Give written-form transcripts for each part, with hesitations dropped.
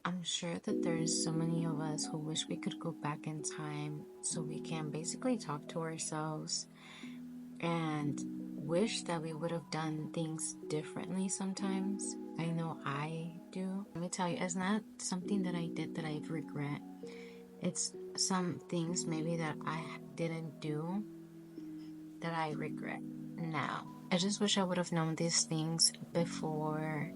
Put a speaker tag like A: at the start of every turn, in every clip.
A: I'm sure that there's so many of us who wish we could go back in time so we can basically talk to ourselves and wish that we would have done things differently sometimes. I know I do. Let me tell you, it's not something that I did that I regret. It's some things maybe that I didn't do that I regret now. I just wish I would have known these things before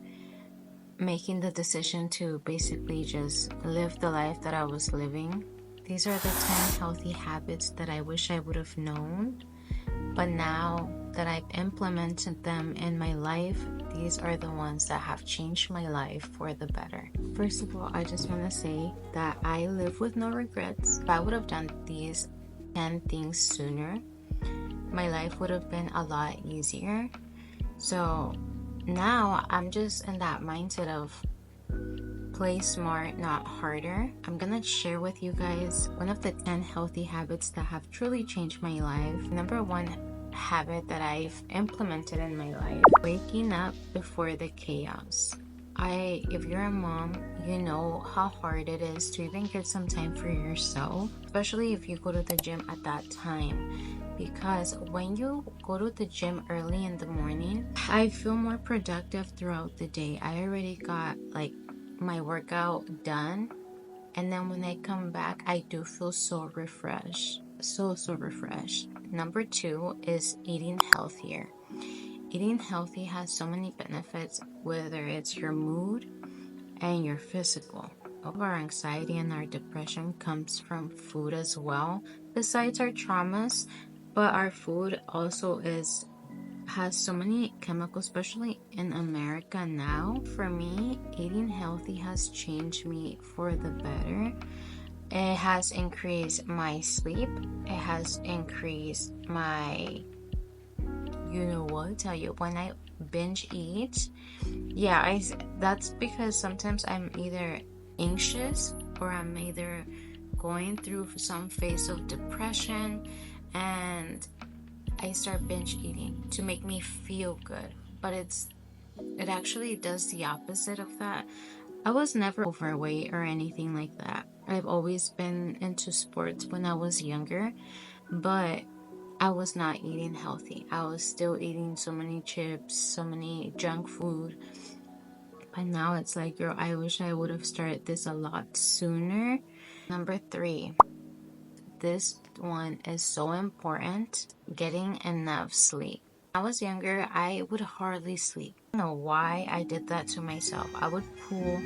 A: making the decision to basically just live the life that I was living. These are the 10 healthy habits that I wish I would have known, but now that I've implemented them in my life, these are the ones that have changed my life for the better. First of all, I just want to say that I live with no regrets. If I would have done these 10 things sooner, my life would have been a lot easier. So now I'm just in that mindset of play smart, not harder. I'm gonna share with you guys one of the 10 healthy habits that have truly changed my life. Number one habit that I've implemented in my life: waking up before the chaos. If you're a mom, you know how hard it is to even get some time for yourself, especially if you go to the gym at that time. Because when you go to the gym early in the morning, I feel more productive throughout the day. I already got like my workout done, and then when I come back, I do feel so refreshed. So refreshed. Number two is eating healthier. Eating healthy has so many benefits, whether it's your mood and your physical. All of our anxiety and our depression comes from food as well, besides our traumas. But our food also has so many chemicals, especially in America now. For me, eating healthy has changed me for the better. It has increased my sleep. It has increased my, tell you, when I binge eat, yeah, that's because sometimes I'm either anxious or I'm either going through some phase of depression, and I start binge eating to make me feel good. But it actually does the opposite of that. I was never overweight or anything like that. I've always been into sports when I was younger, but I was not eating healthy. I was still eating so many chips, so many junk food. But now it's like, girl, I wish I would have started this a lot sooner. Number three, this one is so important: getting enough sleep. When I was younger, I would hardly sleep. I don't know why I did that to myself. I would pull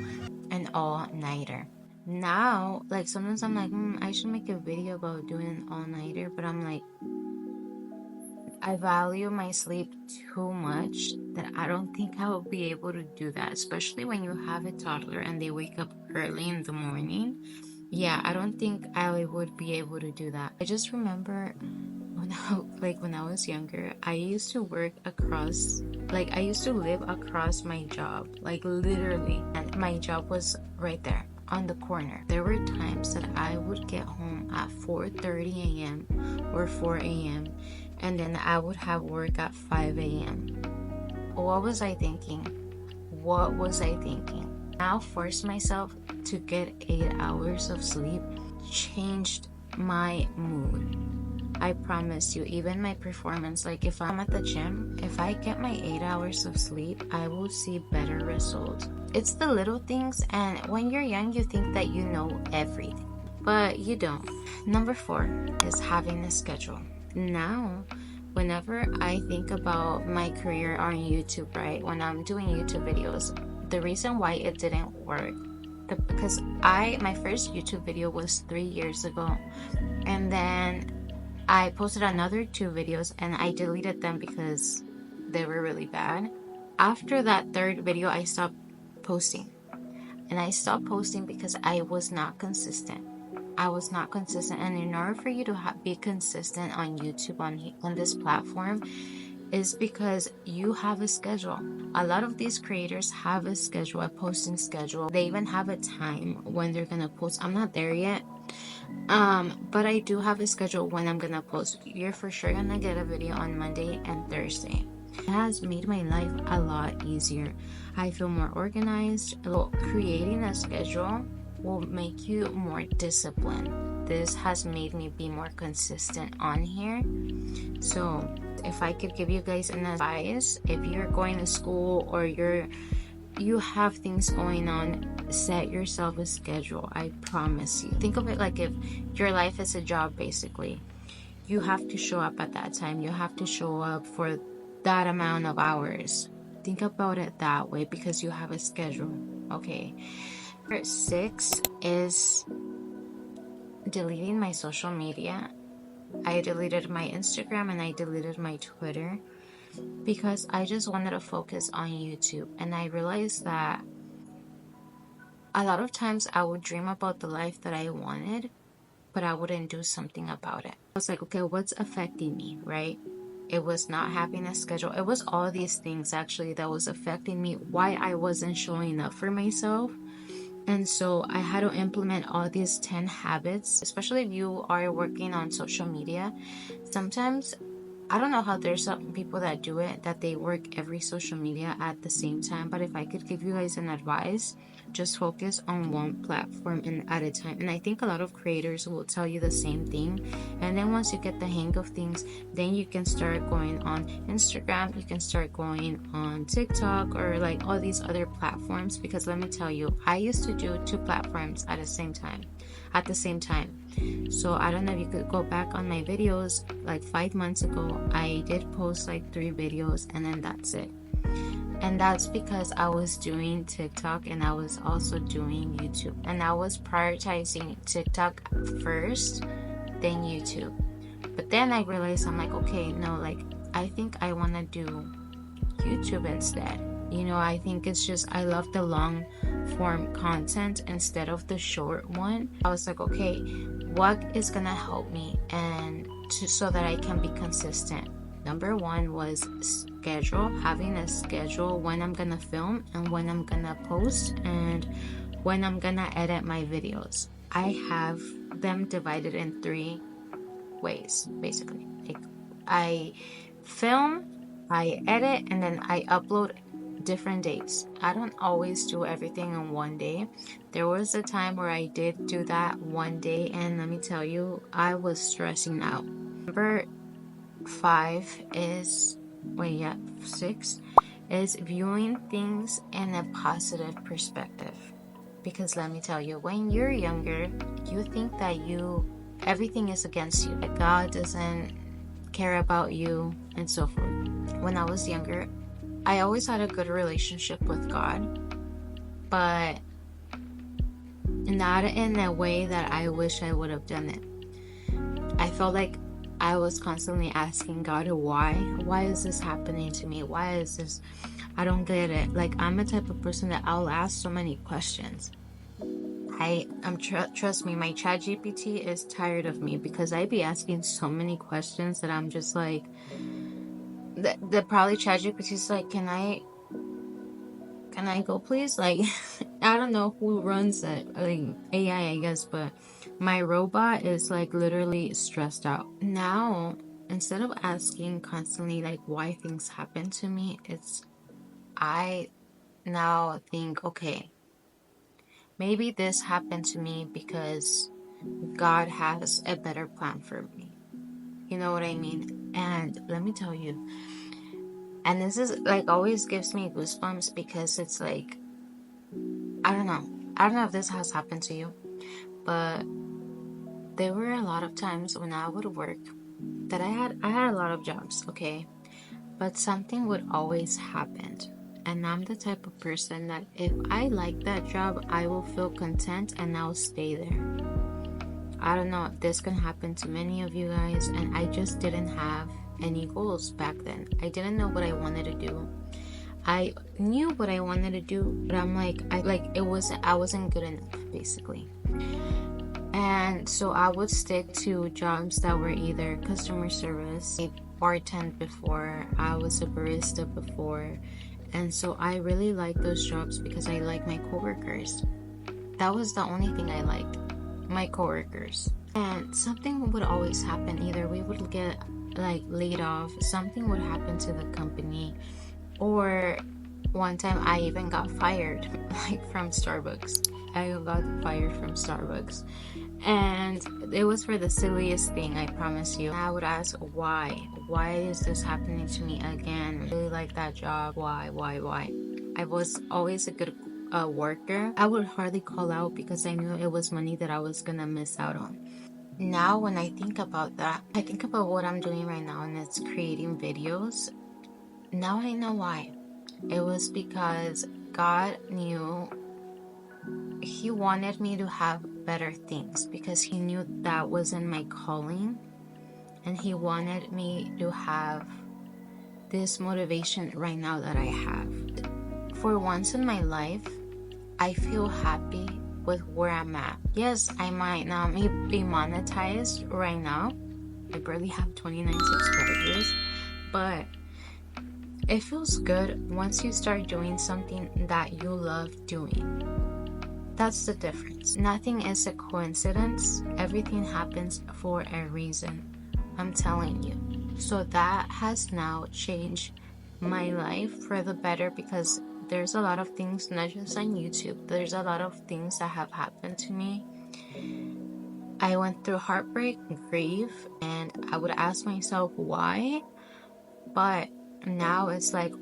A: an all-nighter. Now, like sometimes I'm like, I should make a video about doing an all-nighter, but I'm like, I value my sleep too much that I don't think I will be able to do that, especially when you have a toddler and they wake up early in the morning. Yeah, I don't think I would be able to do that. I just remember when I was younger, I used to I used to live across my job, like literally, and my job was right there on the corner. There were times that I would get home at 4:30 a.m. or 4 a.m. and then I would have work at 5 a.m. What was I thinking? What was I thinking? Now force myself to get 8 hours of sleep changed my mood. I promise you, even my performance, like if I'm at the gym, if I get my 8 hours of sleep, I will see better results. It's the little things, and when you're young, you think that you know everything, but you don't. Number four is having a schedule. Now, whenever I think about my career on YouTube, right, when I'm doing YouTube videos, the reason why it didn't work, because my first YouTube video was 3 years ago, and then I posted another 2 videos and I deleted them because they were really bad. After that third video, I stopped posting. And I stopped posting because I was not consistent. And in order for you to be consistent on YouTube, on this platform, is because you have a schedule. A lot of these creators have a schedule, a posting schedule. They even have a time when they're gonna post. I'm not there yet. But I do have a schedule when I'm gonna post. You're for sure gonna get a video on Monday and Thursday. It has made my life a lot easier. I feel more organized. Creating a schedule will make you more disciplined. This has made me be more consistent on here. So if I could give you guys an advice, if you're going to school or you have things going on, set yourself a schedule. I promise you. Think of it like if your life is a job, basically. You have to show up at that time. You have to show up for that amount of hours. Think about it that way because you have a schedule. Okay. Number 6 is deleting my social media. I deleted my Instagram and I deleted my Twitter because I just wanted to focus on YouTube. And I realized that a lot of times I would dream about the life that I wanted, but I wouldn't do something about it. I was like, okay, what's affecting me, right? It was not having a schedule. It was all these things actually that was affecting me, why I wasn't showing up for myself. And so I had to implement all these 10 habits, especially if you are working on social media. Sometimes, I don't know how there's some people that do it, that they work every social media at the same time. But if I could give you guys an advice, just focus on one platform and at a time. And I think a lot of creators will tell you the same thing. And then once you get the hang of things, then you can start going on Instagram, you can start going on TikTok or like all these other platforms. Because let me tell you, I used to do 2 platforms at the same time. So I don't know if you could go back on my videos like 5 months ago. I did post like 3 videos and then that's it. And that's because I was doing TikTok and I was also doing YouTube. And I was prioritizing TikTok first, then YouTube. But then I realized, I'm like, okay, no, like I think I want to do YouTube instead. You know, I think it's just, I love the long form content instead of the short one. I was like, okay, what is gonna help me so that I can be consistent? Number 1 was having a schedule when I'm gonna film and when I'm gonna post and when I'm gonna edit my videos. I have them divided in 3 ways, basically. Like, I film, I edit, and then I upload different days. I don't always do everything on one day. There was a time where I did do that one day, and let me tell you, I was stressing out. Number 6 is viewing things in a positive perspective. Because let me tell you, when you're younger, you think that everything is against you, that God doesn't care about you and so forth. When I was younger, I always had a good relationship with God, but not in a way that I wish I would have done it. I felt like I was constantly asking God, why is this happening to me? Why is this? I don't get it. Like, I'm a type of person that I'll ask so many questions. Trust me, my chat GPT is tired of me because I be asking so many questions that I'm just like, the probably chat GPT is like, can I go please? Like, I don't know who runs it, like AI, I guess, but my robot is like literally stressed out. Now, instead of asking constantly like why things happen to me, I now think, okay, maybe this happened to me because God has a better plan for me. You know what I mean? And let me tell you, and this is like always gives me goosebumps because it's like, I don't know if this has happened to you, but there were a lot of times when I would work that I had a lot of jobs, okay, but something would always happen. And I'm the type of person that if I like that job, I will feel content and I'll stay there. I don't know if this can happen to many of you guys, and I just didn't have any goals back then. I didn't know what I wanted to do. I knew what I wanted to do, but I'm like, I wasn't good enough, basically. And so I would stick to jobs that were either customer service. I bartended before, I was a barista before, and so I really liked those jobs because I liked my coworkers. That was the only thing I liked, my coworkers. And something would always happen. Either we would get like laid off, something would happen to the company, or One time I even got fired, like from Starbucks. I got fired from Starbucks. And it was for the silliest thing, I promise you. I would ask, why? Why is this happening to me again? I really like that job. Why? I was always a good worker. I would hardly call out because I knew it was money that I was gonna miss out on. Now, when I think about that, I think about what I'm doing right now, and it's creating videos. Now I know why. It was because God knew He wanted me to have better things because He knew that wasn't my calling, and He wanted me to have this motivation right now that I have. For once in my life, I feel happy with where I'm at. Yes, I might not be monetized right now. I barely have 29 subscribers, but it feels good once you start doing something that you love doing. That's the difference. Nothing is a coincidence. Everything happens for a reason. I'm telling you. So that has now changed my life for the better because there's a lot of things, not just on YouTube, there's a lot of things that have happened to me. I went through heartbreak, grief, and I would ask myself why. But now it's like,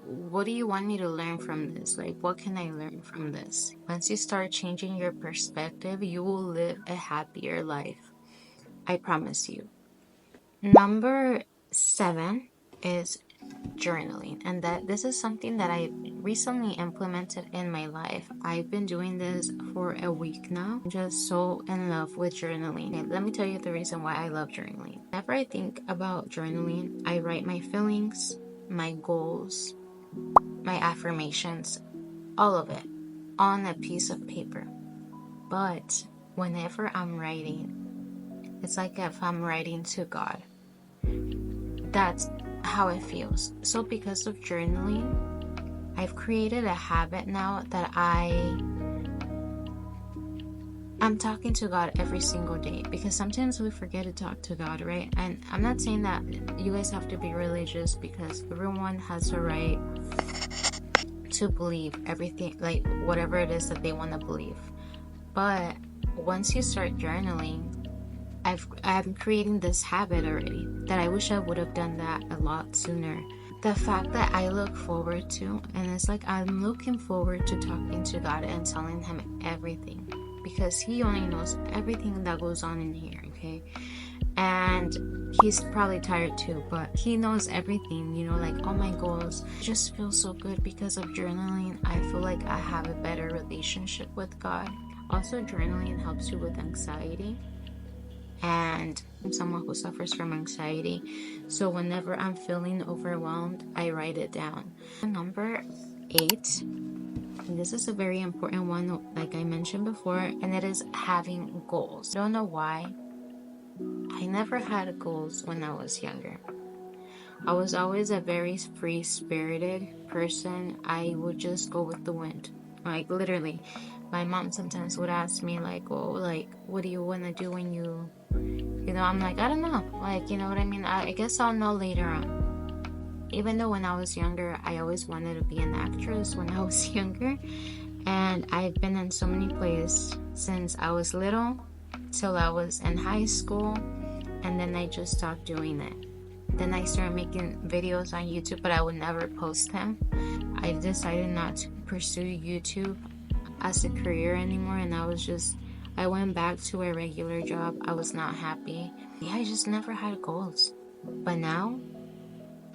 A: what do you want me to learn from this? Like, what can I learn from this? Once you start changing your perspective, you will live a happier life. I promise you. Number 7 is journaling, and that this is something that I recently implemented in my life. I've been doing this for a week now. I'm just so in love with journaling. And let me tell you the reason why I love journaling. Whenever I think about journaling, I write my feelings, my goals, my affirmations, all of it on a piece of paper. But whenever I'm writing, it's like if I'm writing to God. That's how it feels. So because of journaling, I've created a habit now that I'm talking to God every single day, because sometimes we forget to talk to God, right? And I'm not saying that you guys have to be religious, because everyone has a right to believe everything, like whatever it is that they want to believe. But once you start journaling, I'm creating this habit already that I wish I would have done that a lot sooner. The fact that I look forward to, and it's like I'm looking forward to talking to God and telling Him everything, because He only knows everything that goes on in here, okay? And He's probably tired too, but He knows everything, like all my goals. It just feels so good because of journaling. I feel like I have a better relationship with God. Also, journaling helps you with anxiety. And I'm someone who suffers from anxiety, so whenever I'm feeling overwhelmed, I write it down. Number 8, and this is a very important one, like I mentioned before, and it is having goals. I don't know why I never had goals when I was younger. I was always a very free-spirited person. I would just go with the wind, like literally. My mom sometimes would ask me like, oh, like, what do you want to do when I'm like, I don't know. Like, you know what I mean? I guess I'll know later on. Even though when I was younger, I always wanted to be an actress when I was younger. And I've been in so many plays since I was little till I was in high school. And then I just stopped doing it. Then I started making videos on YouTube, but I would never post them. I decided not to pursue YouTube as a career anymore, and I went back to a regular job. I was not happy. Yeah, I just never had goals. But now,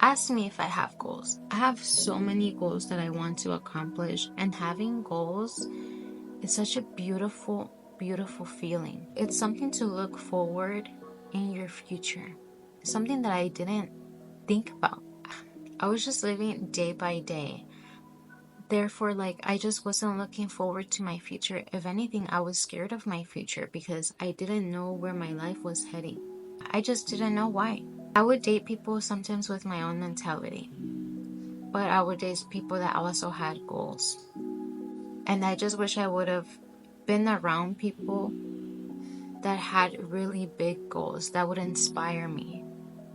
A: ask me if I have goals. I have so many goals that I want to accomplish, and having goals is such a beautiful, beautiful feeling. It's something to look forward in your future. Something that I didn't think about. I was just living day by day. Therefore, I just wasn't looking forward to my future. If anything, I was scared of my future because I didn't know where my life was heading. I just didn't know why. I would date people sometimes with my own mentality, but I would date people that also had goals. And I just wish I would have been around people that had really big goals that would inspire me.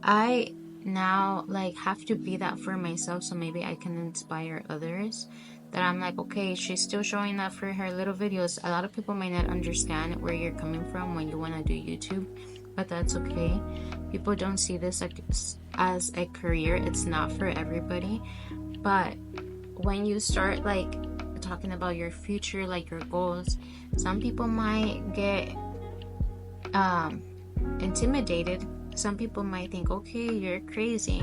A: I now like have to be that for myself, so maybe I can inspire others. That I'm like, okay, she's still showing up for her little videos. A lot of people might not understand where you're coming from when you want to do YouTube, but that's okay. People don't see this like as a career. It's not for everybody. But when you start like talking about your future, like your goals, some people might get intimidated. Some people might think, okay, you're crazy,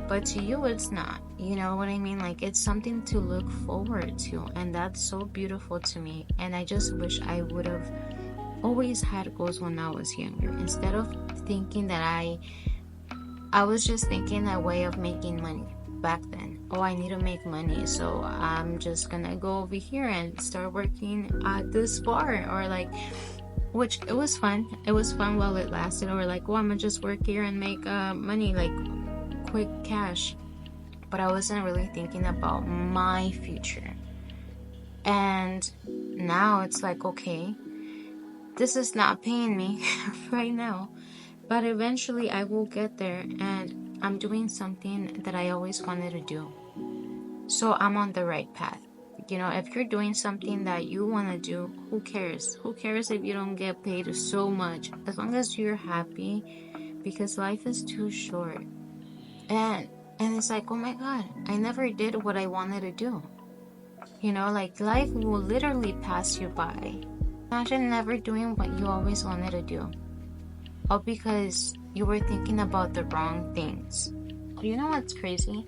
A: but to you it's not. You know what I mean? Like, it's something to look forward to, and that's so beautiful to me. And I just wish I would have always had goals when I was younger, instead of thinking that I was just thinking a way of making money back then. Oh, I need to make money, so I'm just gonna go over here and start working at this bar, or like, which it was fun. It was fun while it lasted. Or like, oh, I'm gonna just work here and make money, like quick cash. But I wasn't really thinking about my future. And now it's like, okay, this is not paying me right now, but eventually I will get there, and I'm doing something that I always wanted to do. So I'm on the right path. You know, if you're doing something that you want to do, who cares? Who cares if you don't get paid so much? As long as you're happy, because life is too short. And it's like, oh my God, I never did what I wanted to do. You know, like, life will literally pass you by. Imagine never doing what you always wanted to do, all because you were thinking about the wrong things. You know what's crazy?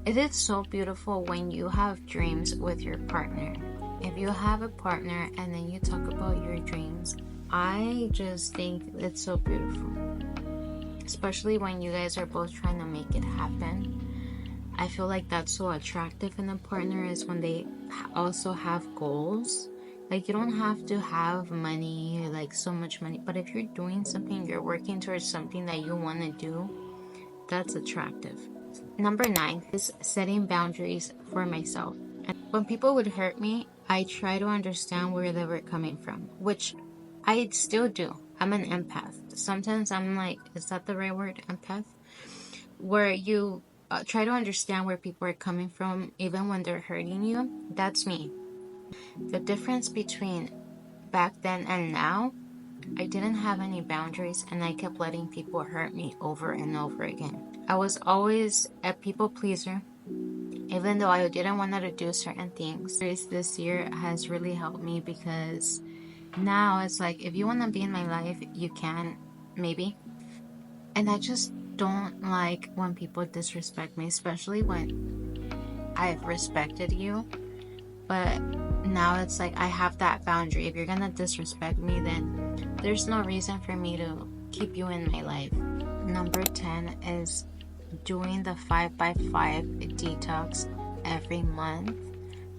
A: It is so beautiful when you have dreams with your partner. If you have a partner and then you talk about your dreams, I just think it's so beautiful. Especially when you guys are both trying to make it happen. I feel like that's so attractive in a partner, is when they also have goals. Like, you don't have to have money, like so much money, but if you're doing something, you're working towards something that you want to do, that's attractive. Number 9 is setting boundaries for myself. And when people would hurt me, I try to understand where they were coming from, which I still do. I'm an empath. Sometimes I'm like, is that the right word, empath? Where you try to understand where people are coming from, even when they're hurting you. That's me. The difference between back then and now, I didn't have any boundaries, and I kept letting people hurt me over and over again. I was always a people pleaser, even though I didn't want to do certain things. This year has really helped me, because now it's like, if you want to be in my life, you can, maybe. And I just don't like when people disrespect me, especially when I've respected you. But now it's like, I have that boundary. If you're gonna disrespect me, then there's no reason for me to keep you in my life. Number 10 is doing the 5x5 detox every month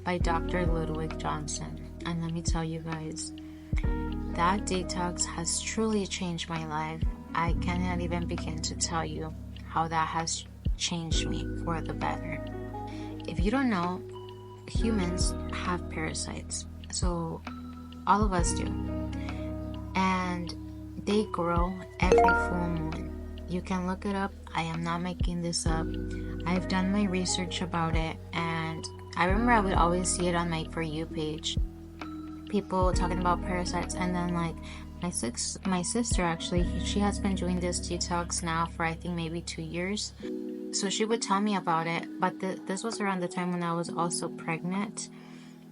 A: by Dr. Ludwig Johnson. And let me tell you guys, that detox has truly changed my life. I cannot even begin to tell you how that has changed me for the better. If you don't know, humans have parasites. So all of us do. And they grow every full moon. You can look it up. I am not making this up. I've done my research about it, and I remember I would always see it on my For You page. People talking about parasites, and then like my sister actually, she has been doing this detox now for I think maybe 2 years. So she would tell me about it, but this was around the time when I was also pregnant.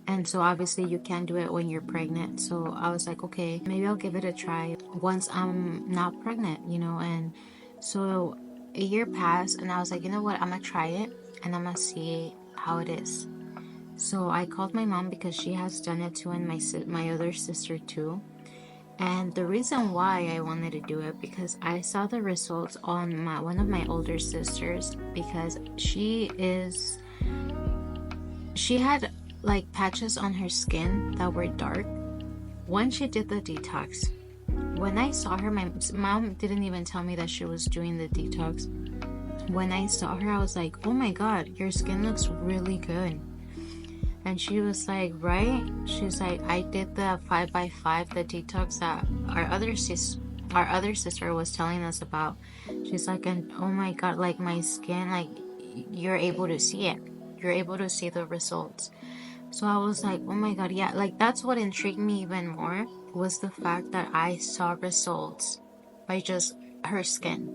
A: And so obviously you can't do it when you're pregnant. So I was like, okay, maybe I'll give it a try once I'm not pregnant, you know. And so a year passed, and I was like, you know what, I'm gonna try it, and I'm gonna see how it is. So I called my mom, because she has done it too, and my other sister too. And the reason why I wanted to do it, because I saw the results on one of my older sisters, because she had like patches on her skin that were dark when she did the detox. When I saw her, my mom didn't even tell me that she was doing the detox. When I saw her, I was like, oh my God, your skin looks really good. And she was like, right? She's like, I did the 5x5, the detox that our other our other sister was telling us about. She's like, and oh my God, like my skin, like you're able to see it. You're able to see the results. So I was like, oh my God, yeah, like that's what intrigued me even more was the fact that I saw results by just her skin.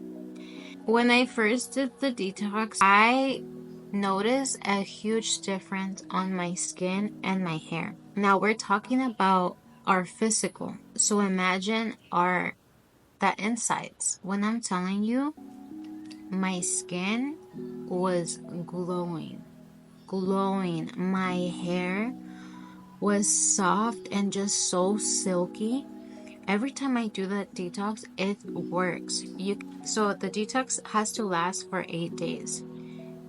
A: When I first did the detox, I noticed a huge difference on my skin and my hair. Now we're talking about our physical. So imagine our the insides. When I'm telling you, my skin was glowing, glowing. My hair was soft and just so silky. Every time I do the detox, it works. So the detox has to last for 8 days.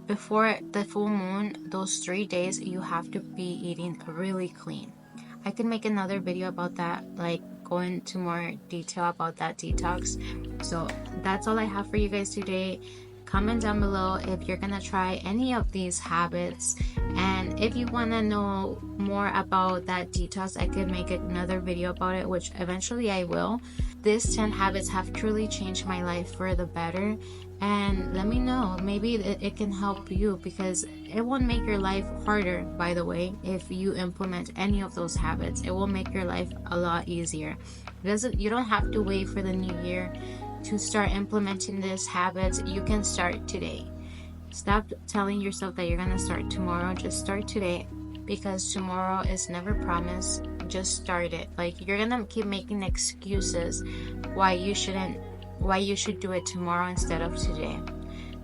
A: Before the full moon, those 3 days, you have to be eating really clean. I could make another video about that, like go into more detail about that detox. So that's all I have for you guys today. Comment down below if you're gonna try any of these habits, and if you want to know more about that detox, I could make another video about it, which eventually I will. These 10 habits have truly changed my life for the better, and let me know, maybe it can help you, because it won't make your life harder, by the way. If you implement any of those habits, it will make your life a lot easier. You don't have to wait for the new year to start implementing these habits. You can start today. Stop telling yourself that you're gonna start tomorrow. Just start today, because tomorrow is never promised. Just start it. Like, you're gonna keep making excuses why you should do it tomorrow instead of today.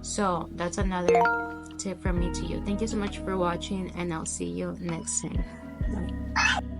A: So that's another tip from me to you. Thank you so much for watching, and I'll see you next time. Bye.